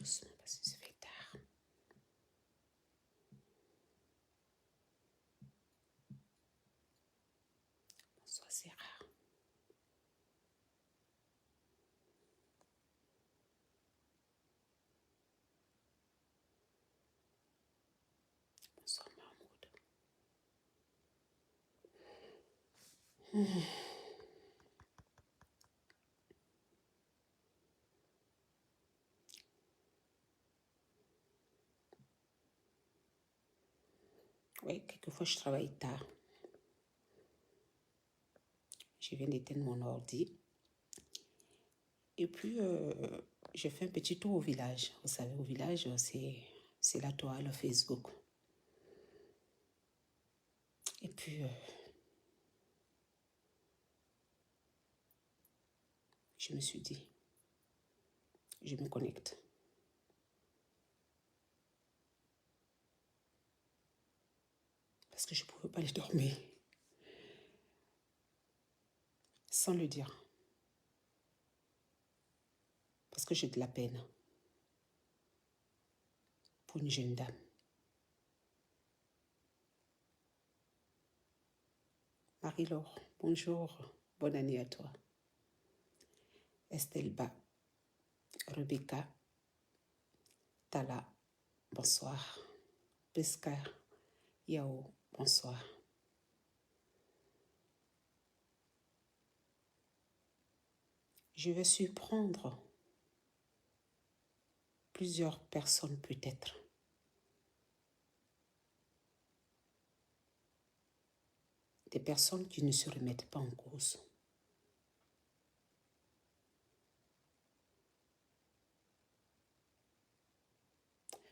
doucement parce que ça fait tard. Bonsoir, c'est rare. Bonsoir, Mahmoud. Oui, quelquefois je travaille tard. Je viens d'éteindre mon ordi. Et puis, je fais un petit tour au village. Vous savez, au village, c'est la toile Facebook. Et puis, je me suis dit, je me connecte. Parce que je ne pouvais pas aller dormir sans le dire. Parce que j'ai de la peine pour une jeune dame. Marie-Laure, bonjour, bonne année à toi. Estelba, Rebecca, Tala, bonsoir. Pescar, Yao, bonsoir. Je vais surprendre plusieurs personnes peut-être. Des personnes qui ne se remettent pas en cause.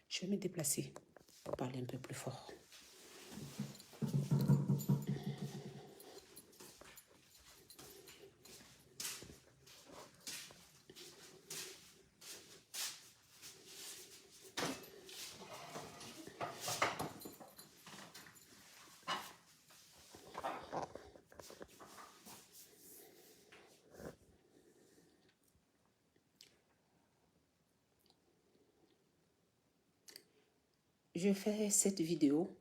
Je vais me déplacer pour parler un peu plus fort. Je fais cette vidéo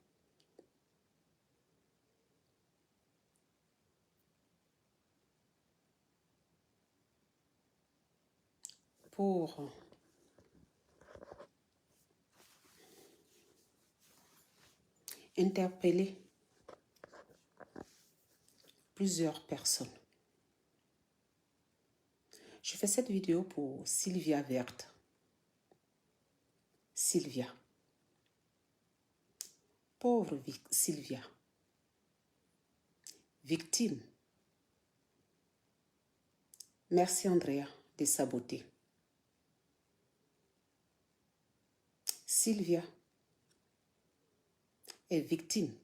pour interpeller plusieurs personnes. Je fais cette vidéo pour Sylvia Verte. Sylvia. Pauvre Sylvia. Victime. Merci Andrea de saboter. Sylvia est victime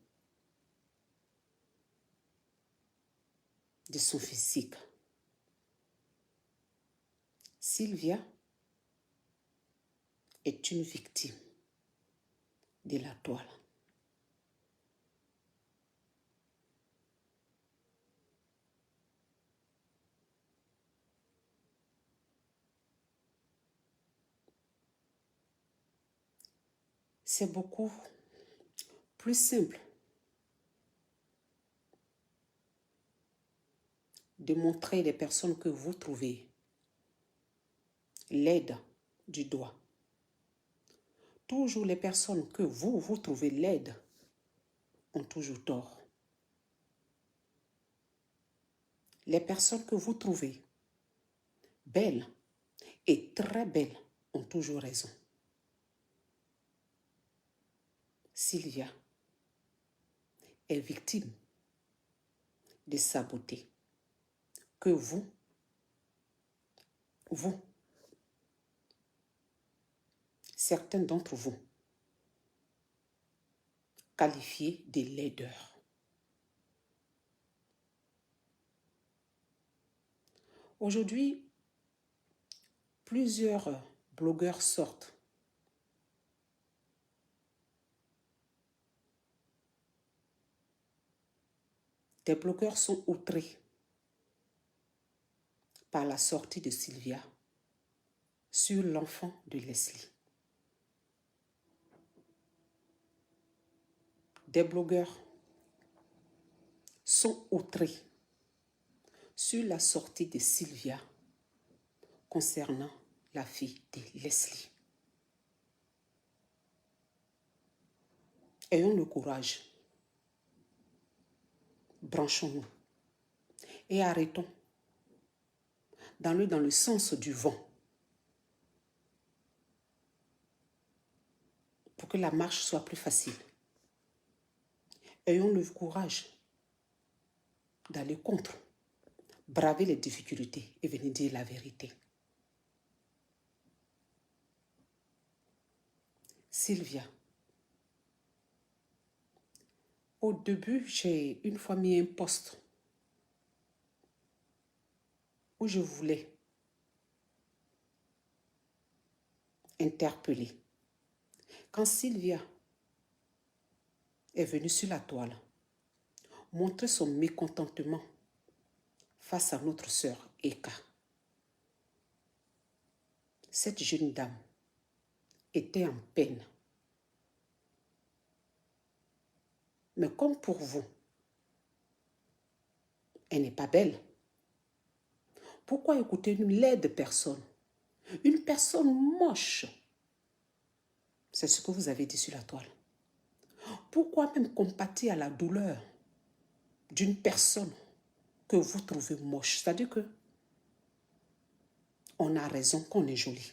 de son physique. Sylvia est une victime de la toile. C'est beaucoup plus simple de montrer les personnes que vous trouvez laides du doigt. Toujours les personnes que vous trouvez laides ont toujours tort. Les personnes que vous trouvez belles et très belles ont toujours raison. Sylvia est victime de sa beauté que vous, certains d'entre vous, qualifiez de laideur. Aujourd'hui, plusieurs blogueurs sortent. Des blogueurs sont outrés par la sortie de Sylvia sur l'enfant de Leslie. des blogueurs sont outrés sur la sortie de Sylvia concernant la fille de Leslie. Ayons le courage, branchons-nous et arrêtons d'aller dans le sens du vent pour que la marche soit plus facile. Ayons le courage d'aller contre, braver les difficultés et venir dire la vérité. Sylvia, au début, j'ai une fois mis un post où je voulais interpeller. Quand Sylvia est venue sur la toile, montrer son mécontentement face à notre sœur Eka, cette jeune dame était en peine. Mais comme pour vous, elle n'est pas belle. Pourquoi écouter une laide personne? Une personne moche. C'est ce que vous avez dit sur la toile. Pourquoi même compatir à la douleur d'une personne que vous trouvez moche? C'est-à-dire que on a raison qu'on est joli.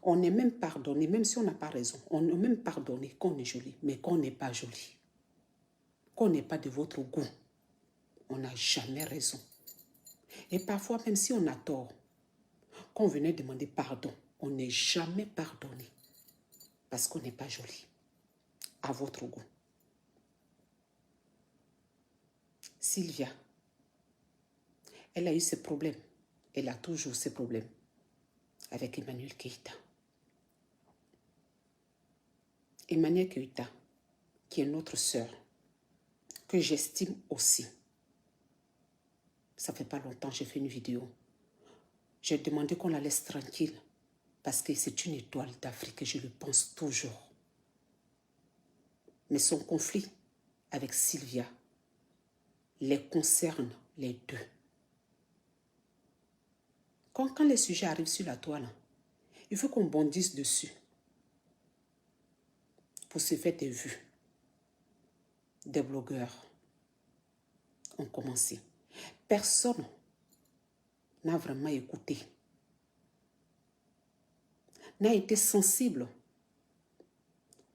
On est même pardonné, même si on n'a pas raison, on est même pardonné qu'on est joli, mais qu'on n'est pas joli. Qu'on n'est pas de votre goût. On n'a jamais raison. Et parfois, même si on a tort, qu'on venait demander pardon, on n'est jamais pardonné parce qu'on n'est pas joli. À votre goût. Sylvia, elle a eu ses problèmes. Elle a toujours ses problèmes avec Emmanuel Keïta. Emmanuel Keïta, qui est notre sœur, que j'estime aussi. Ça fait pas longtemps que j'ai fait une vidéo. J'ai demandé qu'on la laisse tranquille parce que c'est une étoile d'Afrique et je le pense toujours. Mais son conflit avec Sylvia les concerne les deux. Quand les sujets arrivent sur la toile, il faut qu'on bondisse dessus pour se faire des vues. Des blogueurs ont commencé. Personne n'a vraiment écouté, n'a été sensible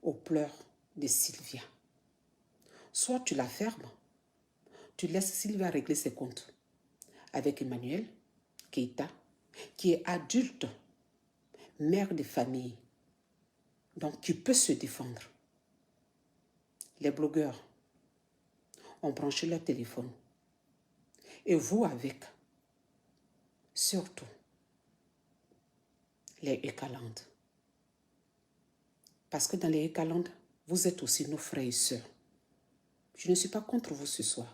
aux pleurs de Sylvia. Soit tu la fermes, tu laisses Sylvia régler ses comptes avec Emmanuel Keïta, qui est adulte, mère de famille, donc qui peut se défendre. Les blogueurs ont branché leur téléphone. Et vous avec, surtout, les Ekaland. Parce que dans les Ekaland, vous êtes aussi nos frères et sœurs. Je ne suis pas contre vous ce soir.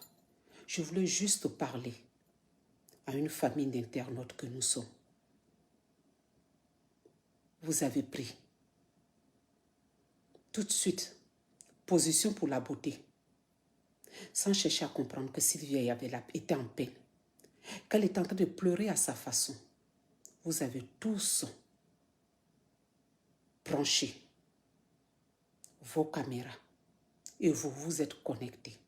Je voulais juste parler à une famille d'internautes que nous sommes. Vous avez pris tout de suite position pour la beauté, sans chercher à comprendre que Sylvia était en peine, qu'elle était en train de pleurer à sa façon. Vous avez tous branché vos caméras et vous vous êtes connectés.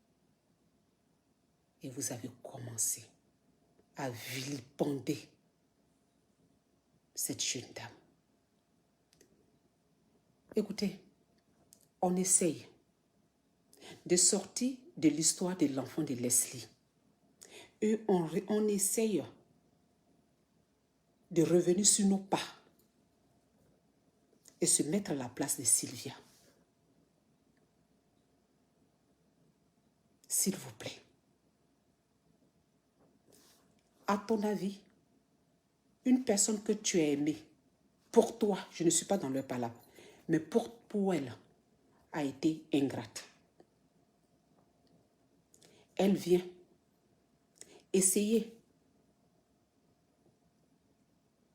Et vous avez commencé à vilipender cette jeune dame. Écoutez, on essaye de sortir de l'histoire de l'enfant de Leslie. Et on essaye de revenir sur nos pas et se mettre à la place de Sylvia. S'il vous plaît. À ton avis, une personne que tu as aimée, pour toi, je ne suis pas dans leur palabre, mais pour elle, a été ingrate. Elle vient essayer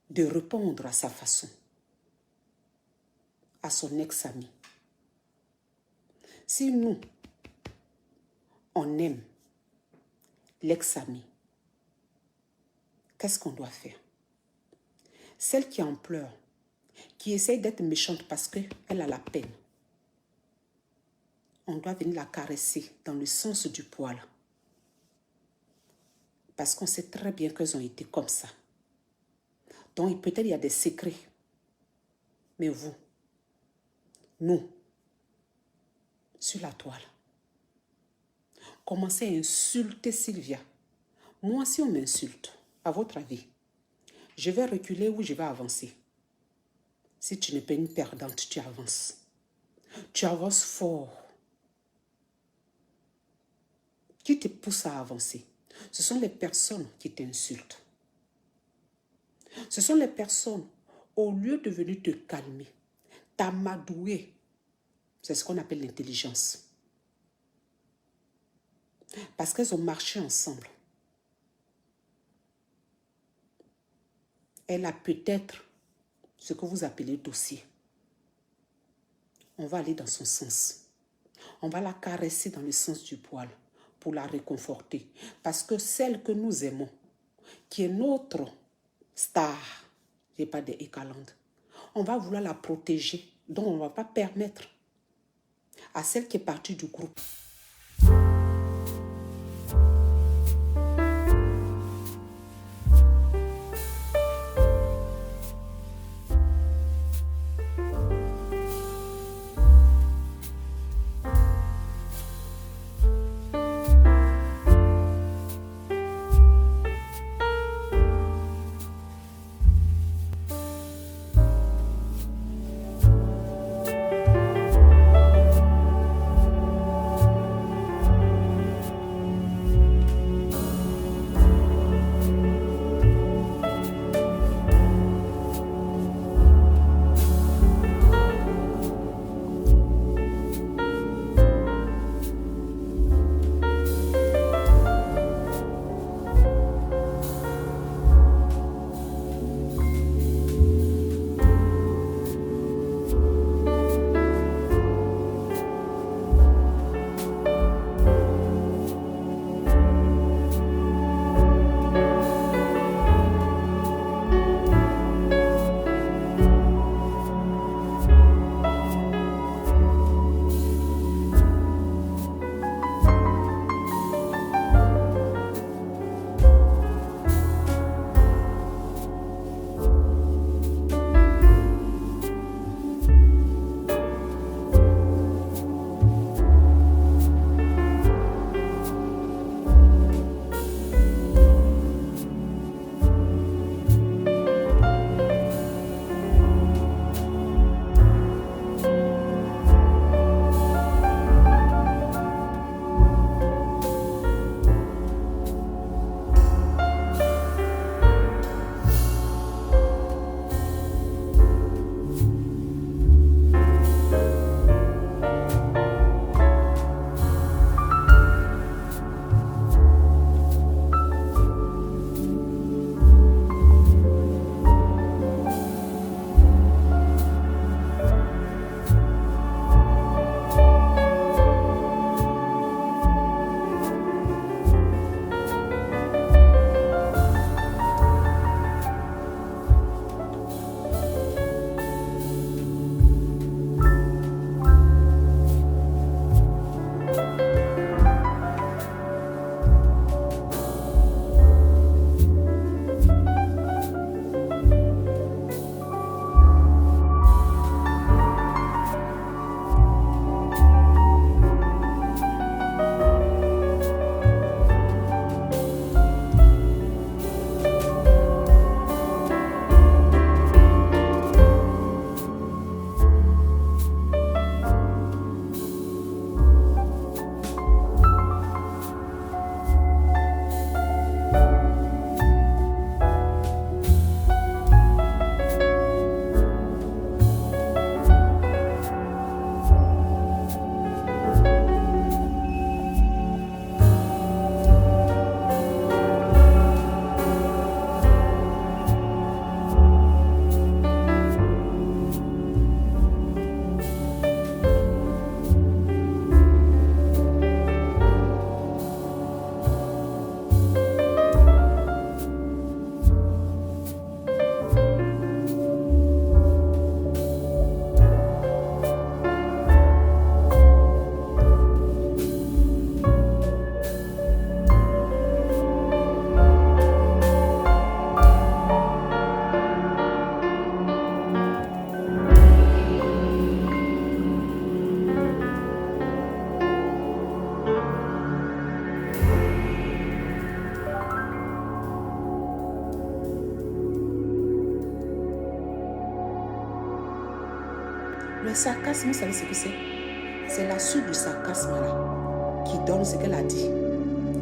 de répondre à sa façon à son ex-ami. Si nous, on aime l'ex-ami, qu'est-ce qu'on doit faire? Celle qui en pleure, qui essaye d'être méchante parce qu'elle a la peine, on doit venir la caresser dans le sens du poil. Parce qu'on sait très bien qu'elles ont été comme ça. Donc peut-être il y a des secrets. Mais vous, nous, sur la toile, commencez à insulter Sylvia. Moi, si on m'insulte, à votre avis, je vais reculer ou je vais avancer? Si tu n'es pas une perdante, tu avances. Tu avances fort. Qui te pousse à avancer? Ce sont les personnes qui t'insultent. Ce sont les personnes, au lieu de venir te calmer, t'amadouer. C'est ce qu'on appelle l'intelligence. Parce qu'elles ont marché ensemble. Elle a peut-être ce que vous appelez dossier. On va aller dans son sens. On va la caresser dans le sens du poil pour la réconforter. Parce que celle que nous aimons, qui est notre star, je n'ai pas des écalantes, on va vouloir la protéger. Donc on ne va pas permettre à celle qui est partie du groupe Le sarcasme, vous savez ce que c'est? C'est la suite du sarcasme là qui donne ce qu'elle a dit.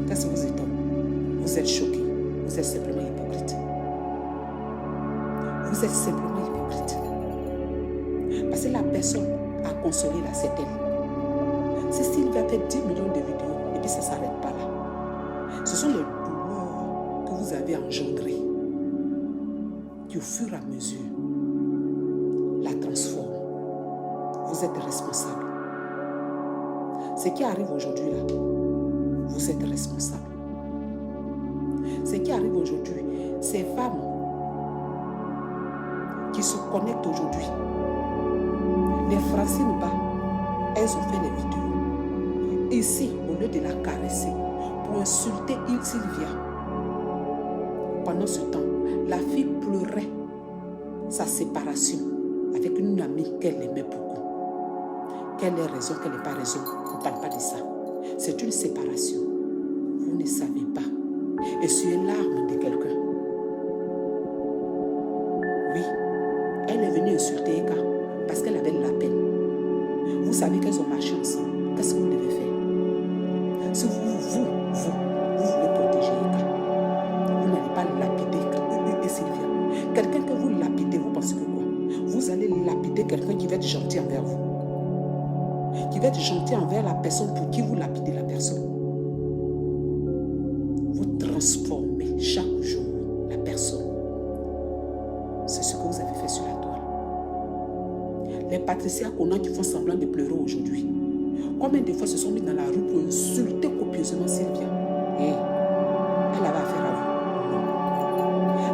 Qu'est-ce que vous étonne? Vous êtes choqué. Vous êtes simplement hypocrite. Vous êtes simplement hypocrite. Parce que la personne a consolé là, c'est elle. Si Sylvia fait 10 millions de vidéos et puis ça ne s'arrête pas là. Ce sont les douleurs que vous avez engendrées qui au fur et à mesure la transforment. Vous êtes responsable. Ce qui arrive aujourd'hui là, vous êtes responsable. Ce qui arrive aujourd'hui, ces femmes qui se connectent aujourd'hui, les Francine Ba, elles ont fait des vidéos. Ici, au lieu de la caresser, pour insulter Sylvia. Pendant ce temps, la fille pleurait sa séparation avec une amie qu'elle aimait beaucoup. Quelle est raison, quelle n'est pas raison, on ne parle pas de ça. C'est une séparation. Vous ne savez pas. Essuyer l'arme de quelqu'un. Oui, elle est venue insulter Eka parce qu'elle avait de la peine. Vous savez qu'elles ont marché ensemble. Qu'est-ce que vous devez faire? Si vous voulez protéger Eka, vous n'allez pas lapider et Sylvia. Quelqu'un que vous lapidez, vous pensez que quoi? Vous allez lapider quelqu'un qui va être gentil envers vous. Qui va être gentil envers la personne pour qui vous lapidez la personne. Vous transformez chaque jour la personne. C'est ce que vous avez fait sur la toile. Les Patricia Conan qui font semblant de pleurer aujourd'hui. Combien de fois se sont mis dans la rue pour insulter copieusement Sylvia? Et elle avait affaire à vous? Non.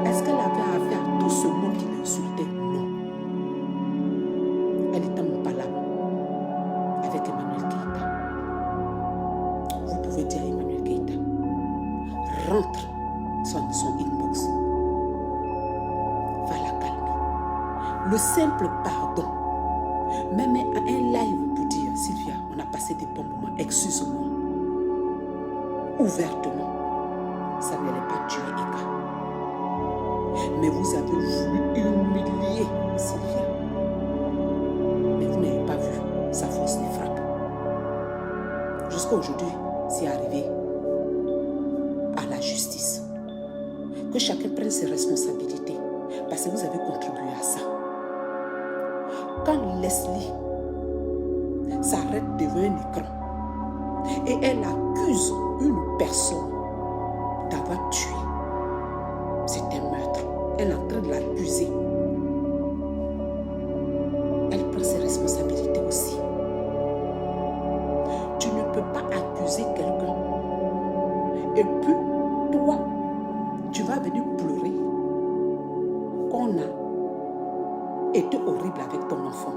Est-ce qu'elle avait affaire à tout ce monde qui l'insultait? Non. Elle était en palabre avec Emmanuel Keïta. Vous pouvez dire à Emmanuel Keïta, rentre dans son inbox. Va la calmer. Le simple pardon, même un live pour dire, Sylvia, on a passé des bons moments, excuse-moi. Ouvertement, ça n'allait pas tuer Eka. Mais vous avez voulu humilier Sylvia. Mais vous n'avez pas vu sa force de frappe. Jusqu'à aujourd'hui, c'est arrivé à la justice. Que chacun prenne ses responsabilités. Parce que vous avez contribué à ça. Quand Leslie s'arrête devant un écran et elle accuse une personne d'avoir tué, c'est un meurtre. Elle est en train de l'accuser. Elle prend ses responsabilités aussi. Tu ne peux pas accuser quelqu'un et puis toi, tu vas venir pleurer qu'on a été horrible avec ton enfant.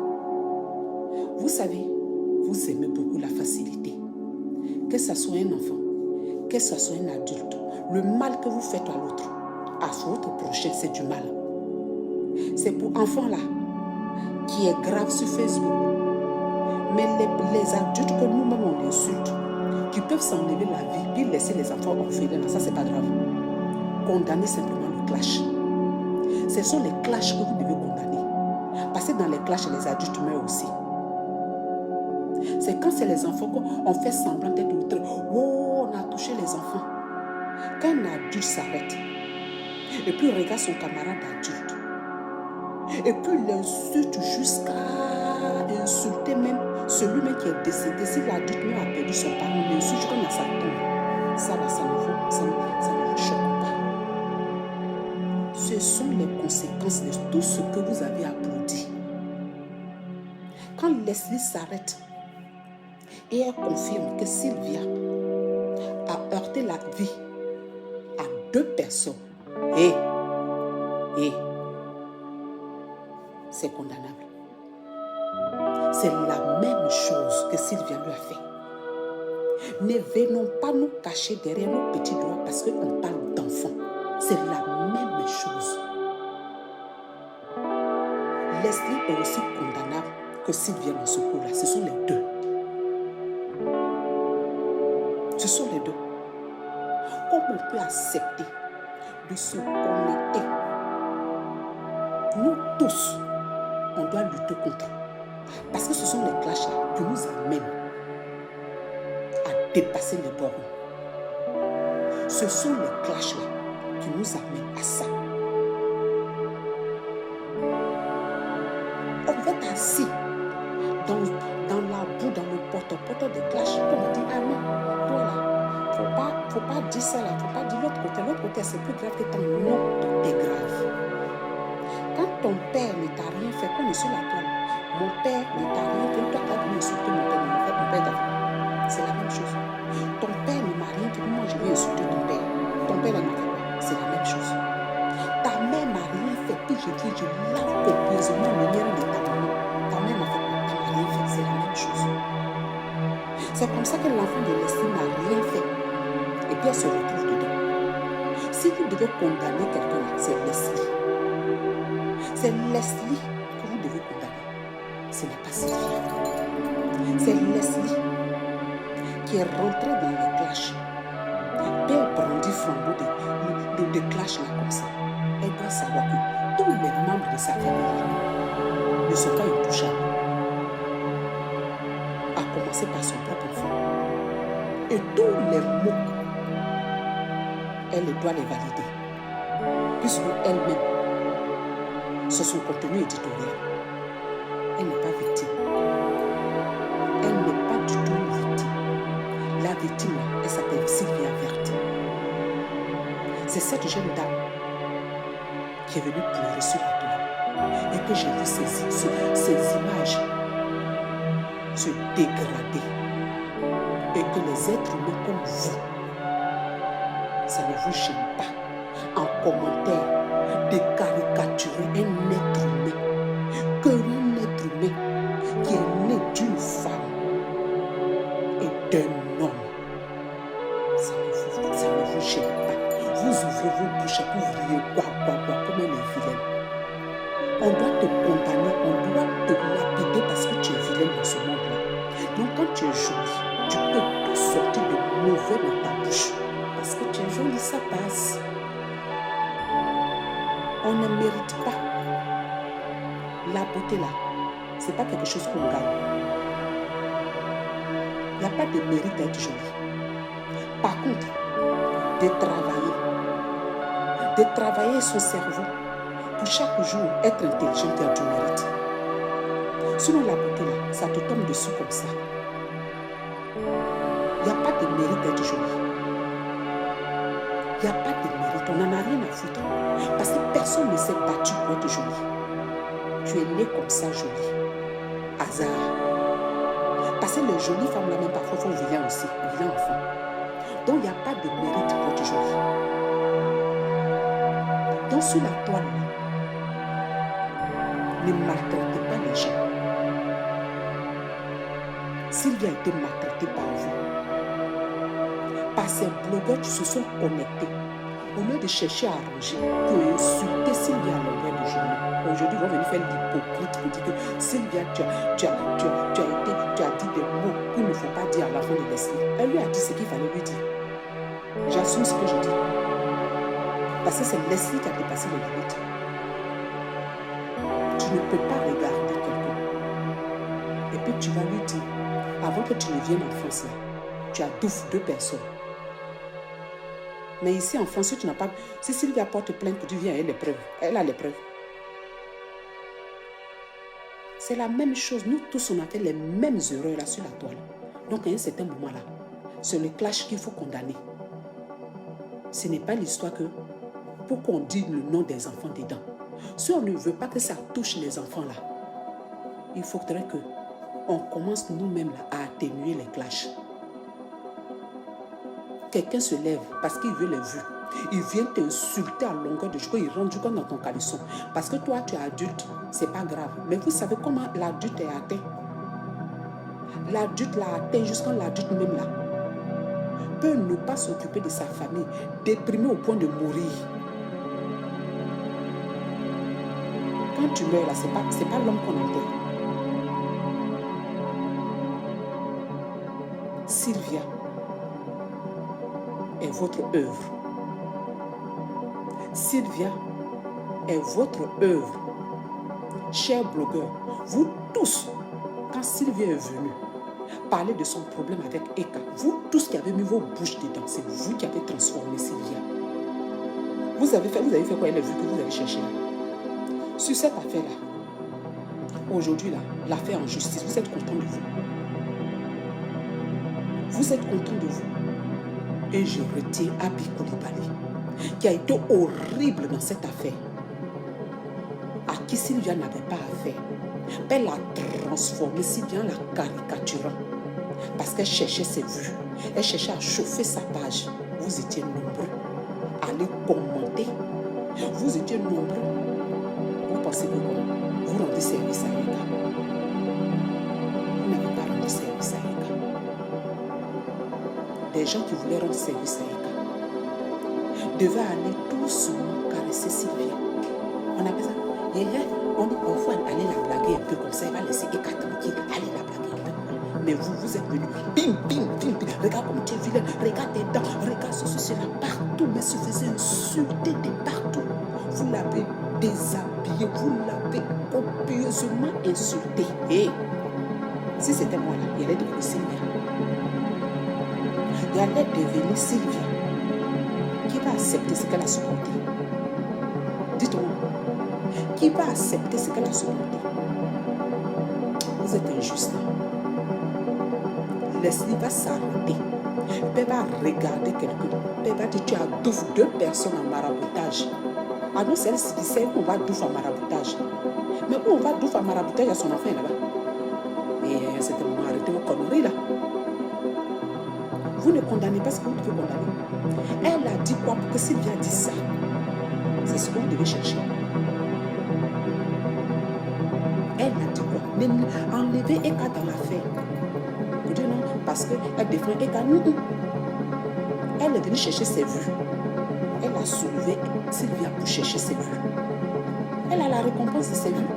Vous savez, vous aimez beaucoup la facilité. Que ce soit un enfant, que ce soit un adulte, le mal que vous faites à l'autre, à votre prochain, c'est du mal. C'est pour enfants là, qui est grave sur Facebook. Mais les adultes que nous-mêmes on insulte, qui peuvent s'enlever la vie, puis laisser les enfants orphelins, ça c'est pas grave. Condamnez simplement le clash. Ce sont les clashs que vous devez condamner. Parce que dans les clashs, les adultes meurent aussi. C'est quand c'est les enfants qu'on fait semblant d'être outré. Oh, on a touché les enfants. Quand un adulte s'arrête, et puis il regarde son camarade adulte, et puis il l'insulte jusqu'à insulter même celui-même qui est décédé. Si l'adulte même a perdu son parent, il l'insulte comme dans sa tombe. Ça là, ça ne vous choque pas. Ce sont les conséquences de tout ce que vous avez applaudi. Quand Leslie s'arrête et elle confirme que Sylvia a heurté la vie à 2 personnes, et c'est condamnable. C'est la même chose que Sylvia lui a fait. Ne venons pas nous cacher derrière nos petits doigts parce qu'on parle d'enfants. C'est la même chose. Leslie est aussi condamnable que Sylvia dans ce coup-là. Ce sont les deux. Ce sont les deux. Comment on peut accepter de se connecter? Nous tous, on doit lutter contre Parce que ce sont les clashs là qui nous amènent à dépasser les bornes. Ce sont les clashs là qui nous amènent à ça. On va être assis dans la boue, dans le porte-porte des clashs. On me dit, ah non, toi là, faut pas dire ça là, faut pas dire l'autre côté. L'autre côté, c'est plus grave que ton nom, t'es grave. Quand ton père ne t'a rien fait, comme sur la toile, mon père ne t'a rien fait, toi t'as venu insulter mon père, en fait, mon père t'a fait. C'est la même chose. Ton père ne m'a rien fait, moi je vais insulter ton père. Ton père ne m'a fait quoi? C'est la même chose. Ta mère m'a rien fait, puis je dis, je lave copieusement le mien de ta maman. Ta mère m'a fait quoi? Elle m'a rien fait, c'est la même chose. C'est comme ça que l'enfant de Leslie n'a rien fait. Et puis elle se retrouve dedans. Si vous devez condamner quelqu'un, c'est Leslie. C'est Leslie que vous devez condamner. Ce n'est pas Sylvia. C'est Leslie qui est rentrée dans les clashs. Elle brandit flambeau de clashs là comme ça. Elle doit savoir que tous les membres de sa famille ne sont pas intouchables. À commencer par son propre enfant. Et tous les mots, elle doit les valider. Puisque elle-même, c'est son contenu éditorial. Elle n'est pas victime. Elle n'est pas du tout une victime. La victime, elle s'appelle Sylvia Verte. C'est cette jeune dame qui est venue pleurer sur la toile. Et que j'ai vu ces images se dégrader. Et que les êtres humains comme vous, ça ne vous gêne pas. En commentaire, de caricaturer un être humain. Que un être humain qui est né d'une femme et d'un homme, ça ne vous gêne pas. Vous ouvrez vos bouches et vous riez, comme elle est vilaine. On doit te condamner, on doit te lapider parce que tu es vilaine dans ce monde-là. Donc quand tu es jolie, tu peux tout sortir de mauvais dans ta bouche. Parce que tu es jolie, ça passe. On ne mérite pas. La beauté là, c'est pas quelque chose qu'on gagne. Il n'y a pas de mérite d'être jolie. Par contre, de travailler son cerveau pour chaque jour être intelligent et du mérite. Sinon la beauté là, ça te tombe dessus comme ça. Il n'y a pas de mérite d'être jolie. Il n'y a pas de mérite, on n'en a rien à foutre. Parce que personne ne s'est battu pour être jolie. Tu es née comme ça jolie. Hasard. Parce que les jolies femmes là même parfois font vilain aussi, vilain enfant. Donc il n'y a pas de mérite pour être jolie. Donc sur la toile, ne maltraitez pas les gens. Sylvia a été maltraitée par vous. Par ces blogueurs qui se sont connectés. Au lieu de chercher à arranger, pour insulter Sylvia à longueur de journée. Aujourd'hui, ils vont venir faire l'hypocrite pour dire que Sylvia, tu as dit des mots qu'il ne faut pas dire à l'enfant de Leslie. Elle lui a dit ce qu'il fallait lui dire. J'assume ce que je dis. Parce que c'est Leslie qui a dépassé les limites. Tu ne peux pas regarder quelqu'un. Et puis tu vas lui dire, avant que tu ne viennes en France, là, tu as deux personnes. Mais ici en France, si tu n'as pas... Si Sylvia porte plainte, tu viens, elle a les preuves. Elle a les preuves. C'est la même chose. Nous tous, on a fait les mêmes erreurs là sur la toile. Donc à un certain moment là, c'est le clash qu'il faut condamner. Ce n'est pas l'histoire que... Pour qu'on dise le nom des enfants dedans. Si on ne veut pas que ça touche les enfants là, il faudrait que on commence nous-mêmes là à atténuer les clashs. Quelqu'un se lève parce qu'il veut les vues. Il vient t'insulter à longueur de jour. Il rentre comme dans ton caleçon. Parce que toi, tu es adulte. C'est pas grave. Mais vous savez comment l'adulte est atteint. L'adulte l'a atteint jusqu'à l'adulte même là. Peut ne pas s'occuper de sa famille. Déprimé au point de mourir. Quand tu meurs là, c'est pas l'homme qu'on enterre. Sylvia est votre œuvre. Sylvia est votre œuvre. Chers blogueurs, vous tous, quand Sylvia est venue parler de son problème avec Eka, vous tous qui avez mis vos bouches dedans, c'est vous qui avez transformé Sylvia. Vous avez fait quoi? Elle a vu que vous avez cherché là. Sur cette affaire-là, aujourd'hui, là, l'affaire en justice, vous êtes content de vous. Vous êtes content de vous. Et je retiens Abi Koulibaly, qui a été horrible dans cette affaire, à qui Sylvia n'avait pas affaire. Elle l'a transformé, Sylvia la caricaturant, parce qu'elle cherchait ses vues. Elle cherchait à chauffer sa page. Vous étiez nombreux à aller commenter. Vous étiez nombreux. Vous pensez que vous rendez service à Eka. Vous n'avez pas rendu service à Eka. Des gens qui voulaient rendre service à Eka devaient aller doucement caresser Sylvia. On appelle ça, on dit parfois aller la blaguer un peu comme ça, elle va laisser Eka tranquille, aller la blaguer un peu. Mais vous êtes venus, bim, bim, bim, bim, regarde comme tu es vilaine, regarde tes dents, regarde ceci, là, partout, mais se faisait insulter de partout. Vous l'avez déshabillé, vous l'avez copieusement insulté. Et si c'était moi là, il allait devenir Sylvia. Il allait devenir Sylvia qui va accepter ce qu'elle a supporté. Dites-moi, qui va accepter ce qu'elle a supporté? Vous êtes injuste. Leslie va s'arrêter. Elle va regarder quelqu'un. Elle va dire, tu as douze 2 personnes en maraboutage. Ah non, c'est elle qui sait qu'on va douze en maraboutage. Mais où on va douze en maraboutage à son enfant là-bas? Et c'était le moment, arrêtez vos conneries là. Vous ne condamnez pas ce que vous devez condamner. Elle a dit quoi pour que Sylvia dise ça? C'est ce que vous devez chercher. Elle a dit quoi? Enlever Eka dans l'affaire. Vous dites non, parce qu'elle défend Eka. Non. Elle est venue chercher ses vues. Elle a soulevé Sylvia pour chercher ses vues. Elle a la récompense de ses vues.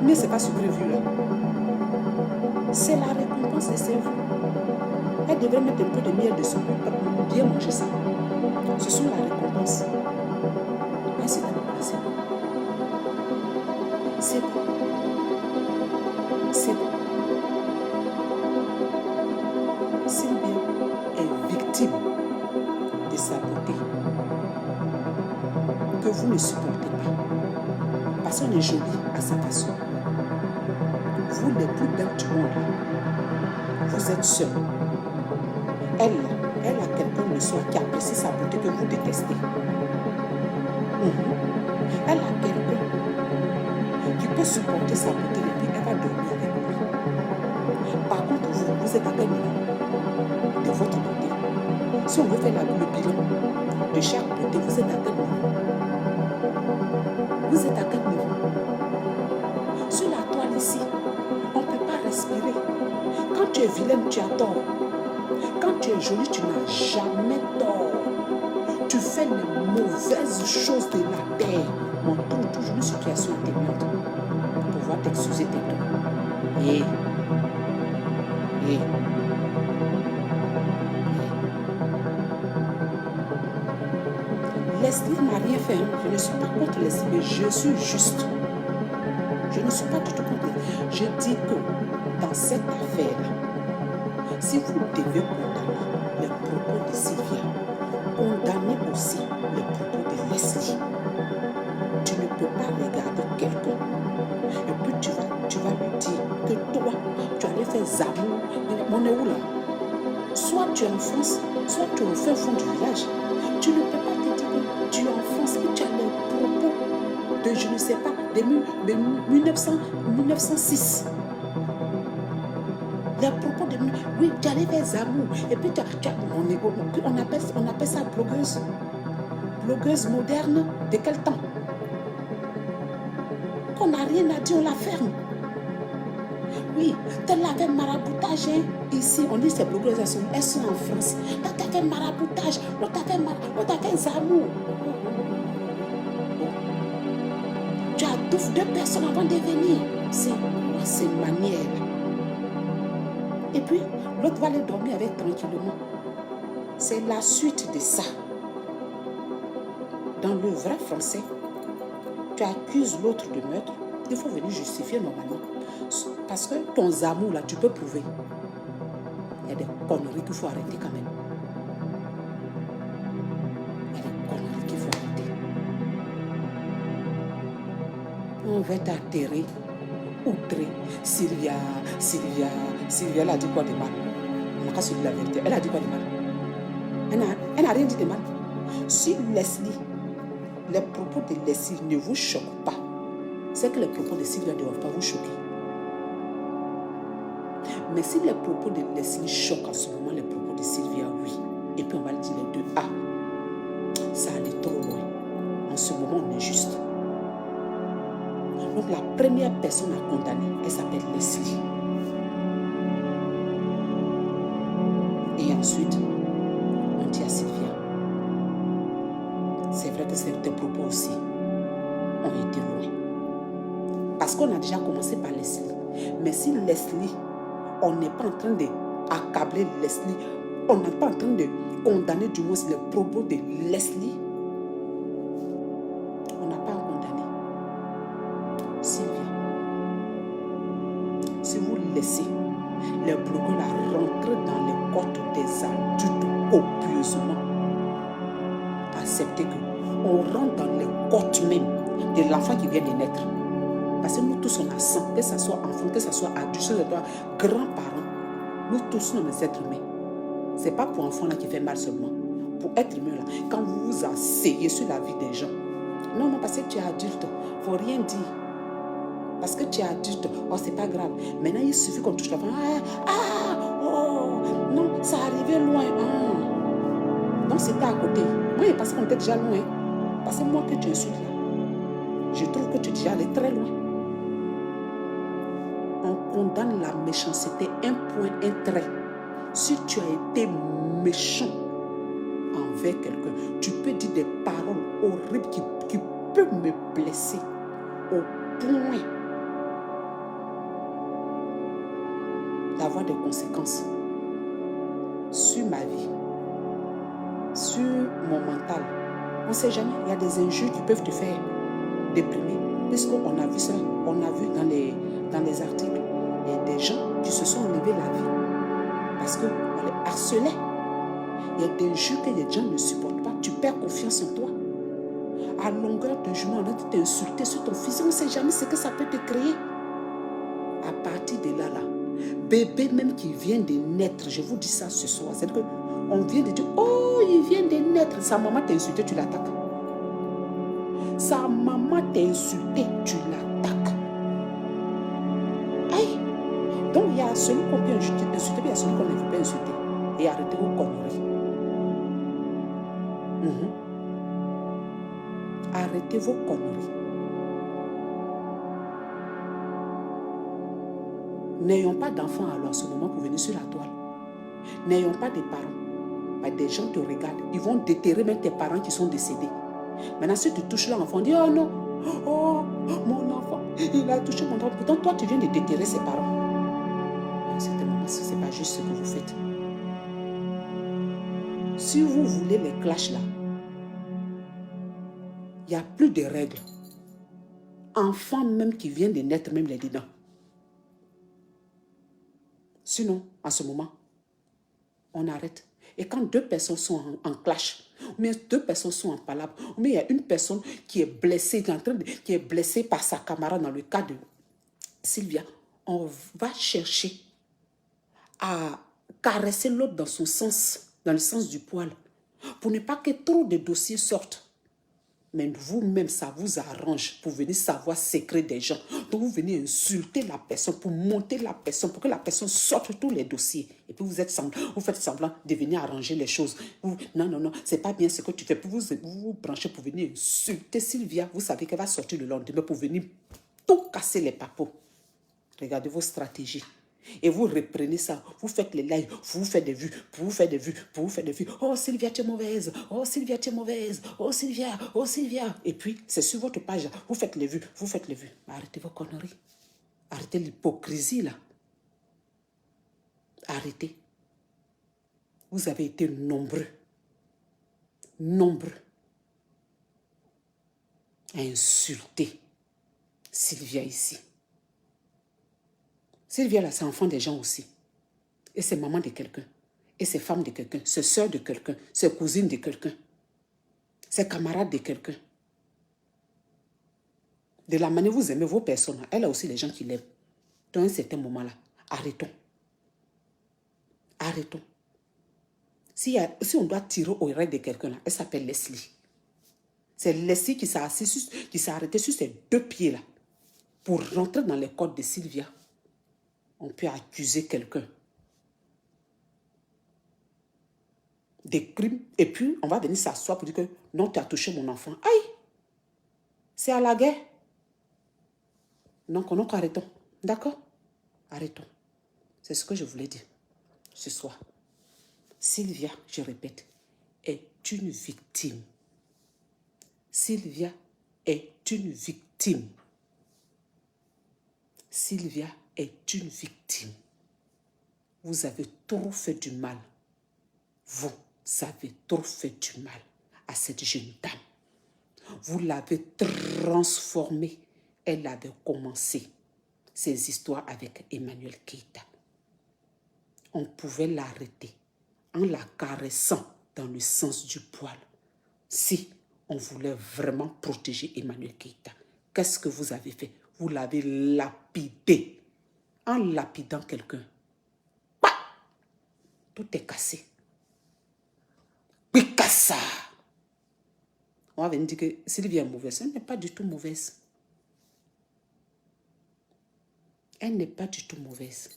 Mais ce n'est pas sur les vues là. C'est la récompense de ses vues. Elle devrait mettre un peu de miel dessus pour bien manger ça. Ce sont la récompense. Mais c'est bon. C'est bon. C'est bon. Sylvia est victime de sa beauté que vous ne supportez pas. Parce qu'on est joli à sa façon. Vous les plus belles du monde, vous êtes seuls. Elle a quelqu'un le soir qui apprécie sa beauté que vous détestez. Elle a quelqu'un qui peut supporter sa beauté et puis elle va dormir avec lui. Par contre, vous êtes à quel niveau de votre beauté? Si on veut faire le bilan de chaque beauté, vous êtes à quel niveau? Vous êtes à quel niveau? Sur la toile ici, on ne peut pas respirer. Quand tu es vilaine, tu as tort. Quand tu es jolie, tu n'as jamais tort. Tu fais les mauvaises choses de la terre. On trouve toujours une situation atténuante pour pouvoir t'excuser tes torts. Leslie n'a rien fait. Je ne suis pas contre Leslie, mais je suis juste. Je ne suis pas du tout contre. Je dis que dans cette affaire-là, si vous devez condamner les propos de Sylvia, condamnez aussi les propos de Leslie. Tu ne peux pas regarder quelqu'un et puis tu vas lui dire que toi, tu allais faire Zamou. On est où là? Soit tu es en France, soit tu es au fin fond du village. Tu ne peux pas te dire que tu es en France et tu as les propos de, je ne sais pas, de 1906. Les propos de... Oui, tu allais faire Zamou. Et puis on appelle ça blogueuse. Blogueuse moderne. De quel temps? Qu'on n'a rien à dire, on la ferme. Oui, tu l'avais maraboutage. Hein? Ici, on dit ces blogueuses, elles sont en France. Là, tu as fait maraboutage. L'autre a fait Zamou. Tu as 2 personnes avant de venir. C'est quoi ces manières? Et puis, l'autre va aller dormir avec tranquillement. C'est la suite de ça. Dans le vrai français, tu accuses l'autre de meurtre. Il faut venir justifier normalement. Parce que ton amour, là, tu peux prouver. Il y a des conneries qu'il faut arrêter quand même. Il y a des conneries qu'il faut arrêter. On va t'atterrir, outrer. Sylvia elle a dit quoi de mal? On n'a qu'à se dire la vérité. Elle a dit quoi de mal? Elle n'a rien dit de mal. Si Leslie, les propos de Leslie ne vous choquent pas, c'est que les propos de Sylvia ne doivent pas vous choquer. Mais si les propos de Leslie choquent en ce moment, les propos de Sylvia, oui. Et puis on va le dire les deux. Ah, ça allait trop loin. En ce moment, on est juste. Donc la première personne à condamner, elle s'appelle Leslie. Et ensuite, on dit à Sylvia, c'est vrai que tes propos aussi ont été loin. Parce qu'on a déjà commencé par Leslie. Mais si Leslie, on n'est pas en train d'accabler Leslie, on n'est pas en train de condamner du moins les propos de Leslie, on n'a pas à condamner Sylvia. Si vous laissez les bloqueurs là rentrer dans les côtes des adultes copieusement, acceptez qu'on rentre dans les côtes même de l'enfant qui vient de naître. Parce que nous tous on a sang, que ce soit enfant, que ce soit adulte, que ce soit grands-parents, nous tous sommes des êtres humains. Ce n'est pas pour enfant là qui fait mal seulement. Pour être humain là, quand vous vous asseyez sur la vie des gens, non, parce que tu es adulte, il ne faut rien dire. Parce que tu es adulte, oh c'est pas grave. Maintenant il suffit qu'on touche la femme. Oh, non, ça arrivait loin. Non, c'était à côté. Oui, parce qu'on était déjà loin. Parce que moi que tu insultes là, je trouve que tu es déjà allé très loin. On condamne la méchanceté, un point, un trait. Si tu as été méchant envers quelqu'un, tu peux dire des paroles horribles qui peuvent me blesser au point d'avoir des conséquences sur ma vie, sur mon mental. On ne sait jamais, il y a des injures qui peuvent te faire déprimer. Puisqu'on a vu ça, on a vu dans les articles, il y a des gens qui se sont enlevés la vie parce qu'on les harcelait. Il y a des injures que les gens ne supportent pas. Tu perds confiance en toi. À longueur de journée, on a t'insulter sur ton fils. On ne sait jamais ce que ça peut te créer. À partir de là, bébé même qui vient de naître, je vous dis ça ce soir, c'est que on vient de dire, oh, il vient de naître. Sa maman t'a insulté, tu l'attaques. Sa maman t'a insulté, tu l'attaques. Aïe. Donc il y a celui qu'on peut insulter, puis il y a celui qu'on ne veut pas insulter. Et arrêtez vos conneries. Arrêtez vos conneries. N'ayons pas d'enfants alors en ce moment pour venir sur la toile. N'ayons pas de parents. Des gens te regardent. Ils vont déterrer même tes parents qui sont décédés. Maintenant, si tu touches l'enfant, on dit, oh non, oh, mon enfant, il a touché mon enfant. Pourtant, toi, tu viens de déterrer ses parents. C'est tellement parce que ce n'est pas juste ce que vous faites. Si vous voulez les clashs là, il n'y a plus de règles. Enfant même qui vient de naître, même les dedans. Sinon, en ce moment, on arrête. Et quand deux personnes sont en clash, ou bien deux personnes sont en palabre, ou bien il y a une personne qui est blessée, qui est blessée par sa camarade dans le cas de Sylvia, on va chercher à caresser l'autre dans son sens, dans le sens du poil, pour ne pas que trop de dossiers sortent. Mais vous-même, ça vous arrange pour venir savoir secret des gens. Donc, vous venez insulter la personne, pour monter la personne, pour que la personne sorte tous les dossiers. Et puis, vous faites semblant de venir arranger les choses. Non, c'est pas bien ce que tu fais. Puis vous branchez pour venir insulter Sylvia. Vous savez qu'elle va sortir le lendemain pour venir tout casser les papos. Regardez vos stratégies. Et vous reprenez ça, vous faites les lives, vous faites des vues, vous faites des vues, vous faites des vues. Oh Sylvia, tu es mauvaise. Oh Sylvia, tu es mauvaise. Oh Sylvia, oh Sylvia. Et puis, c'est sur votre page, vous faites les vues, vous faites les vues. Arrêtez vos conneries. Arrêtez l'hypocrisie là. Arrêtez. Vous avez été nombreux à insulter Sylvia ici. Sylvia, là, c'est enfant des gens aussi. Et c'est maman de quelqu'un. Et c'est femme de quelqu'un. C'est soeur de quelqu'un. C'est cousine de quelqu'un. C'est camarade de quelqu'un. De la manière vous aimez vos personnes, elle a aussi les gens qui l'aiment. Dans un certain moment-là, arrêtons. Arrêtons. Si on doit tirer au rêve de quelqu'un, là, elle s'appelle Leslie. C'est Leslie qui s'est arrêtée sur ses 2 pieds-là pour rentrer dans les codes de Sylvia. On peut accuser quelqu'un des crimes et puis on va venir s'asseoir pour dire que non, tu as touché mon enfant. Aïe! C'est à la guerre. Donc, arrêtons. D'accord? Arrêtons. C'est ce que je voulais dire ce soir. Sylvia, je répète, est une victime. Sylvia est une victime. Sylvia est une victime. Vous avez trop fait du mal. Vous avez trop fait du mal à cette jeune dame. Vous l'avez transformée. Elle avait commencé ses histoires avec Emmanuel Keïta. On pouvait l'arrêter en la caressant dans le sens du poil. Si on voulait vraiment protéger Emmanuel Keïta, qu'est-ce que vous avez fait? Vous l'avez lapidé. En lapidant quelqu'un, tout est cassé. Picasso. On va venir dire que Sylvie est mauvaise. Elle n'est pas du tout mauvaise. Elle n'est pas du tout mauvaise.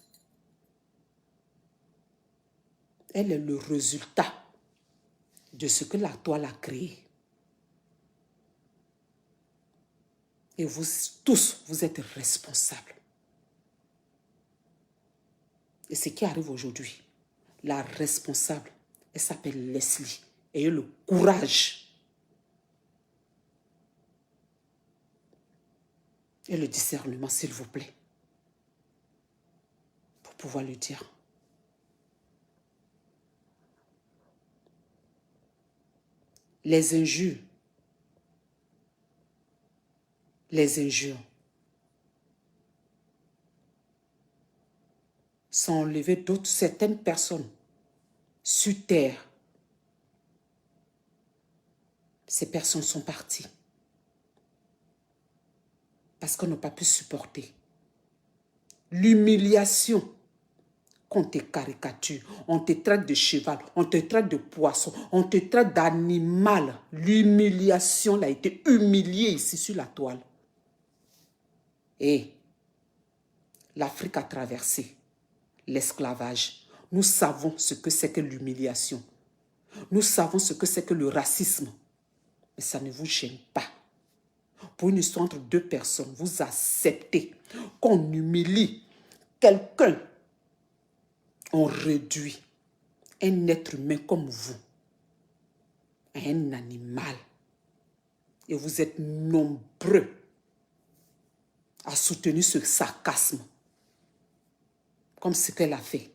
Elle est le résultat de ce que la toile a créé. Et vous tous, vous êtes responsables. Et ce qui arrive aujourd'hui, la responsable, elle s'appelle Leslie. Ayez le courage et le discernement, s'il vous plaît, pour pouvoir le dire. Les injures sont enlevées d'autres, certaines personnes sur terre. Ces personnes sont parties parce qu'on n'a pas pu supporter l'humiliation qu'on te caricature, on te traite de cheval, on te traite de poisson, on te traite d'animal. L'humiliation, elle a été humiliée ici sur la toile. Et l'Afrique a traversé l'esclavage. Nous savons ce que c'est que l'humiliation. Nous savons ce que c'est que le racisme. Mais ça ne vous gêne pas. Pour une histoire entre 2 personnes, vous acceptez qu'on humilie quelqu'un. On réduit un être humain comme vous à un animal. Et vous êtes nombreux à soutenir ce sarcasme. Comme ce qu'elle a fait,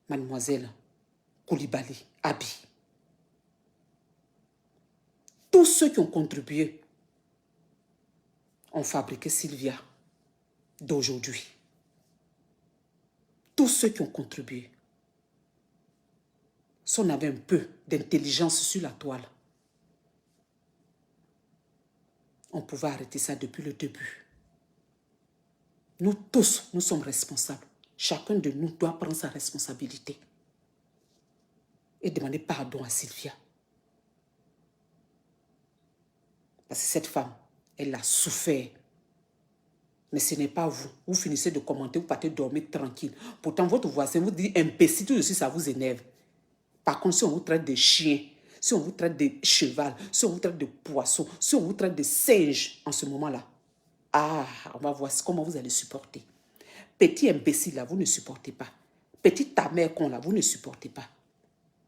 mademoiselle Koulibaly, Abi. Tous ceux qui ont contribué ont fabriqué Sylvia d'aujourd'hui. Tous ceux qui ont contribué. Si on avait un peu d'intelligence sur la toile, on pouvait arrêter ça depuis le début. Nous tous, nous sommes responsables. Chacun de nous doit prendre sa responsabilité et demander pardon à Sylvia. Parce que cette femme, elle a souffert. Mais ce n'est pas vous. Vous finissez de commenter, vous partez dormir tranquille. Pourtant, votre voisin vous dit imbécile, tout de suite, ça vous énerve. Par contre, si on vous traite de chien, si on vous traite de cheval, si on vous traite de poisson, si on vous traite de singe en ce moment-là, on va voir comment vous allez supporter. Petit imbécile, là, vous ne supportez pas. Petite ta mère con, là, vous ne supportez pas.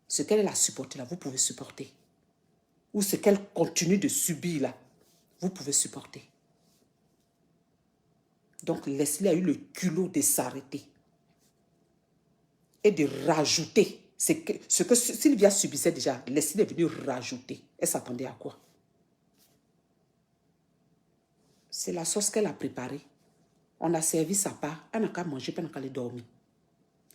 Ce qu'elle a supporté, là, vous pouvez supporter. Ou ce qu'elle continue de subir, là, vous pouvez supporter. Donc, Leslie a eu le culot de s'arrêter et de rajouter ce que Sylvia subissait déjà. Leslie est venue rajouter. Elle s'attendait à quoi? C'est la sauce qu'elle a préparée. On a servi sa part, elle n'a qu'à manger, elle n'a qu'à aller dormir.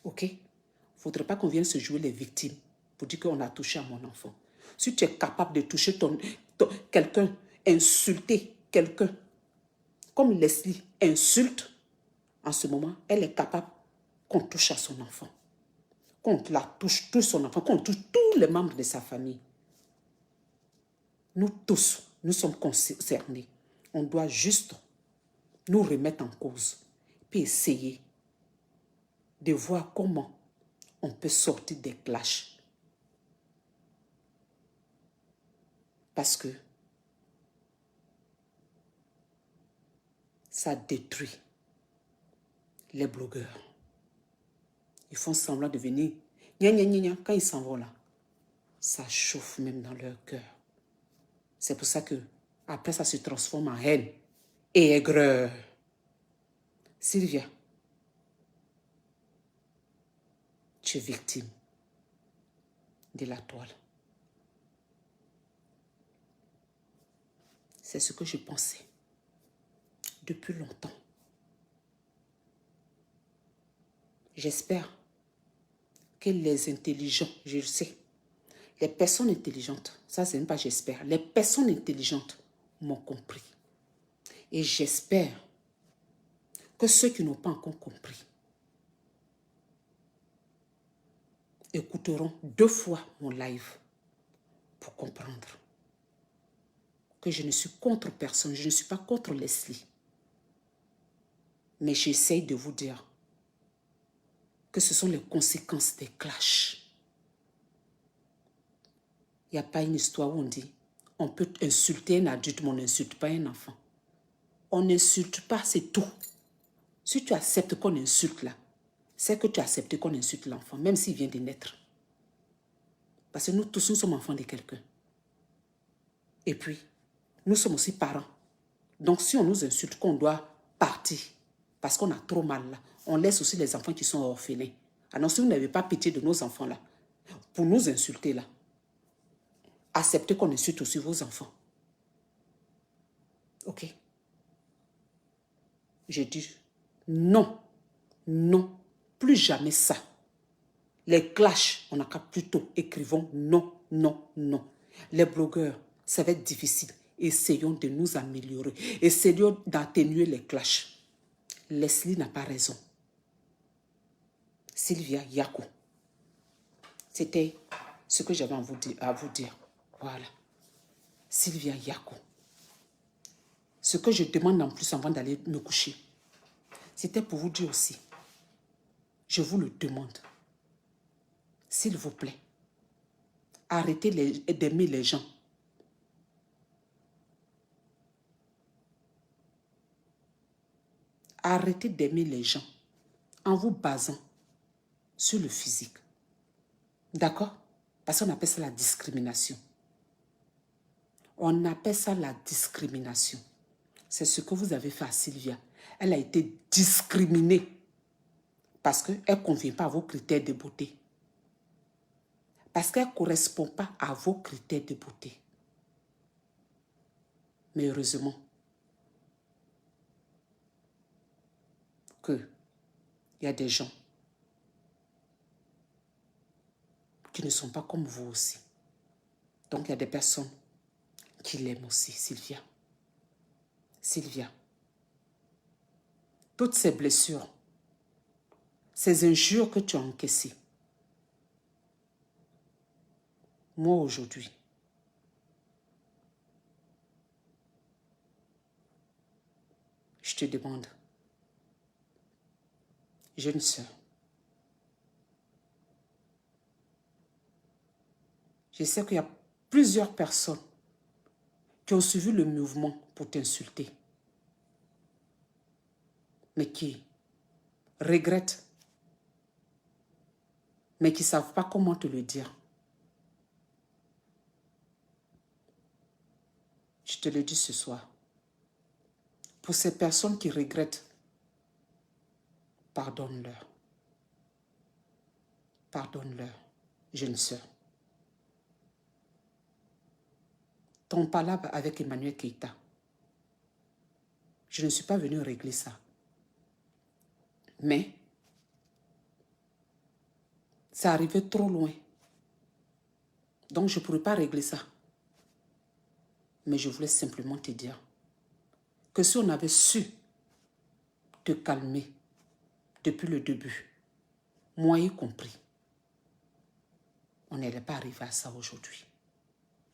Ok? Il ne faudrait pas qu'on vienne se jouer les victimes pour dire qu'on a touché à mon enfant. Si tu es capable de toucher quelqu'un, insulter quelqu'un, comme Leslie insulte, en ce moment, elle est capable qu'on touche à son enfant. Qu'on la touche, tout son enfant, qu'on touche tous les membres de sa famille. Nous tous, nous sommes concernés. On doit juste nous remettre en cause, puis essayer de voir comment on peut sortir des clashs. Parce que ça détruit les blogueurs. Ils font semblant de venir. Gna, gna, gna, gna. Quand ils s'en vont là, ça chauffe même dans leur cœur. C'est pour ça que après ça se transforme en haine et aigreur. Sylvia, tu es victime de la toile. C'est ce que je pensais depuis longtemps. J'espère que les intelligents, je le sais, les personnes intelligentes, ça c'est même pas j'espère, les personnes intelligentes m'ont compris. Et j'espère que ceux qui n'ont pas encore compris écouteront 2 fois mon live pour comprendre que je ne suis contre personne, je ne suis pas contre Leslie. Mais j'essaye de vous dire que ce sont les conséquences des clashs. Il n'y a pas une histoire où on dit on peut insulter un adulte, mais on n'insulte pas un enfant. On n'insulte pas, c'est tout. Si tu acceptes qu'on insulte là, c'est que tu acceptes qu'on insulte l'enfant, même s'il vient de naître. Parce que nous tous, nous sommes enfants de quelqu'un. Et puis, nous sommes aussi parents. Donc, si on nous insulte qu'on doit partir, parce qu'on a trop mal là, on laisse aussi les enfants qui sont orphelins. Alors, si vous n'avez pas pitié de nos enfants là, pour nous insulter là, acceptez qu'on insulte aussi vos enfants. Ok? J'ai dit, non, non, plus jamais ça. Les clashs, on n'a qu'à plutôt écrivons non, non, non. Les blogueurs, ça va être difficile. Essayons de nous améliorer. Essayons d'atténuer les clashs. Leslie n'a pas raison. Sylvia Yako. C'était ce que j'avais à vous dire. Voilà. Sylvia Yako. Ce que je demande en plus avant d'aller me coucher, c'était pour vous dire aussi, je vous le demande, s'il vous plaît, arrêtez d'aimer les gens. Arrêtez d'aimer les gens en vous basant sur le physique. D'accord? Parce qu'on appelle ça la discrimination. On appelle ça la discrimination. C'est ce que vous avez fait à Sylvia. Elle a été discriminée parce qu'elle ne convient pas à vos critères de beauté. Parce qu'elle ne correspond pas à vos critères de beauté. Mais heureusement qu'il y a des gens qui ne sont pas comme vous aussi. Donc il y a des personnes qui l'aiment aussi, Sylvia. Sylvia, toutes ces blessures, ces injures que tu as encaissées, moi aujourd'hui, je te demande, jeune sœur, je sais qu'il y a plusieurs personnes qui ont suivi le mouvement pour t'insulter, mais qui regrettent, mais qui ne savent pas comment te le dire. Je te le dis ce soir. Pour ces personnes qui regrettent, pardonne-leur. Pardonne-leur, jeune sœur. Ton palabre avec Emmanuel Keïta, je ne suis pas venue régler ça. Mais, ça arrivait trop loin. Donc, je ne pourrais pas régler ça. Mais je voulais simplement te dire que si on avait su te calmer depuis le début, moi y compris, on n'allait pas arriver à ça aujourd'hui.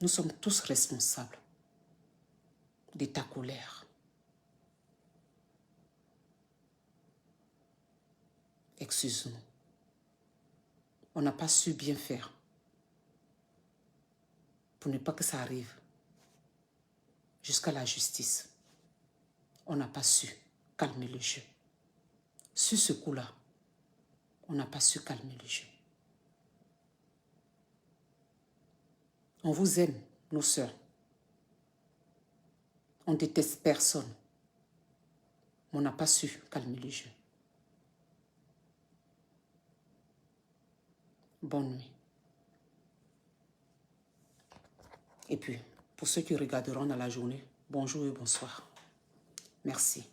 Nous sommes tous responsables de ta colère. Excuse-nous. On n'a pas su bien faire pour ne pas que ça arrive jusqu'à la justice. On n'a pas su calmer le jeu. Sur ce coup-là, on n'a pas su calmer le jeu. On vous aime, nos sœurs. On déteste personne. Mais on n'a pas su calmer le jeu. Bonne nuit. Et puis, pour ceux qui regarderont dans la journée, bonjour et bonsoir. Merci.